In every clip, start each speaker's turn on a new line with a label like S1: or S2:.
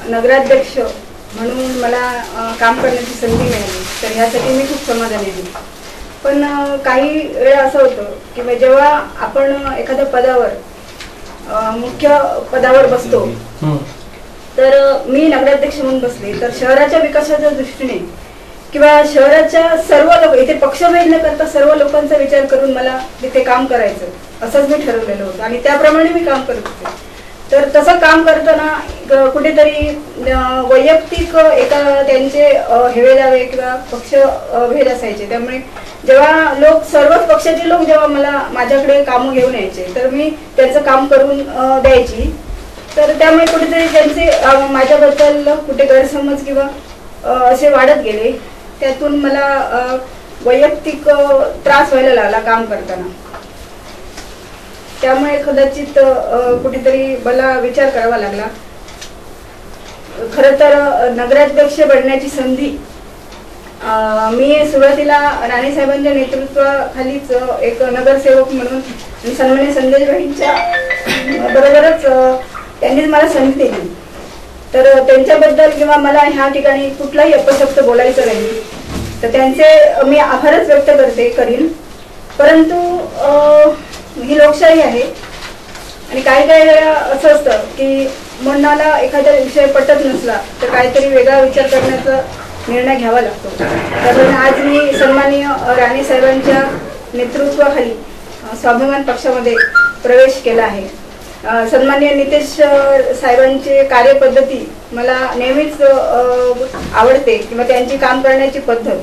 S1: नगराध्यक्ष म्हणून मला काम करण्याची संधी मिळाली, तर ह्यासाठी मी खूप समाधानी आहे. पण काही वेळा असं होतं की जेव्हा आपण एखाद्या पदावर मुख्य पदावर बसतो, तर मी नगराध्यक्ष म्हणून बसले तर शहराच्या विकासाच्या दृष्टीने किंवा शहराच्या सर्व लोक इथे पक्षभेद न करता सर्व लोकांचा विचार करून मला तिथे काम करायचं असंच मी ठरवलेलं होतं आणि त्याप्रमाणे मी काम करत होते. तर तसं काम करताना कुठेतरी वैयक्तिक एका त्यांचे हेवेदावे किंवा पक्ष भेद असायचे. त्यामुळे जेव्हा लोक सर्वच पक्षाचे लोक जेव्हा मला माझ्याकडे कामं घेऊन यायचे तर मी त्यांचं काम करून द्यायची. तर त्यामुळे कुठेतरी त्यांचे माझ्याबद्दल कुठे गैरसमज किंवा असे वाढत गेले. त्यातून मला वैयक्तिक त्रास व्हायला लागला काम करताना. त्यामुळे कदाचित कुठेतरी मला विचार करावा लागला. खरं तर नगराध्यक्ष बनण्याची संधी मी सुरुवातीला राणेसाहेबांच्या नेतृत्वाखालीच एक नगरसेवक म्हणून आणि सन्माननीय संदेशभाईंच्या बरोबरच त्यांनीच मला संधी दिली. तर त्यांच्याबद्दल किंवा मला ह्या ठिकाणी कुठलाही अपशब्द बोलायचा नाही, तर त्यांचे मी आभारच व्यक्त करीन. परंतु ही लोकशाही आहे आणि काही वेळा असं असतं की मनाला एखादा विषय पटत नसला तर काहीतरी वेगळा विचार करण्याचा निर्णय घ्यावा लागतो. त्यामुळे आज मी सन्माननीय राणेसाहेबांच्या नेतृत्वाखाली स्वाभिमान पक्षामध्ये प्रवेश केला आहे. सन्माननीय नितेश साहेबांची कार्यपद्धती मला नेहमीच आवडते किंवा त्यांची काम करण्याची पद्धत.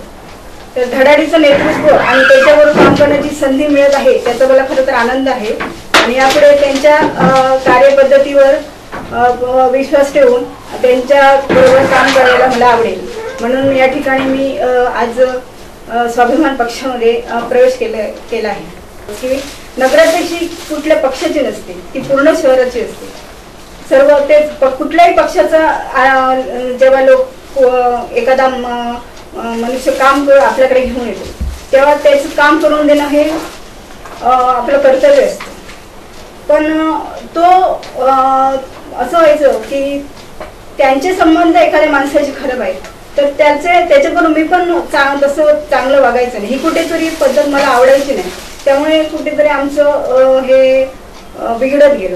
S1: तर धडाडीचं नेतृत्व आणि त्याच्यावर काम करण्याची संधी मिळत आहे त्याचा मला खरं तर आनंद आहे आणि यापुढे त्यांच्या कार्यपद्धतीवर विश्वास ठेवून त्यांच्या बरोबर काम करायला मला आवडेल. म्हणून या ठिकाणी मी आज स्वाभिमान पक्षामध्ये प्रवेश केला आहे. की नगराध्यक्ष कुठल्या पक्षाची नसते, ती पूर्ण शहराची असते. सर्व तेच कुठल्याही पक्षाचा जेव्हा लोक एखादा मनुष्य काम आपल्याकडे घेऊन येतो तेव्हा त्याचं काम करून देणं हे आपलं कर्तव्य असतं. पण तो असं व्हायचं की त्यांचे संबंध एखाद्या माणसाशी खराब आहेत तर त्याच्याकडून मी पण तसं चांगलं वागायचं नाही. ही कुठेतरी पद्धत मला आवडायची नाही. त्यामुळे कुठेतरी आमचं हे बिघडत गेलं.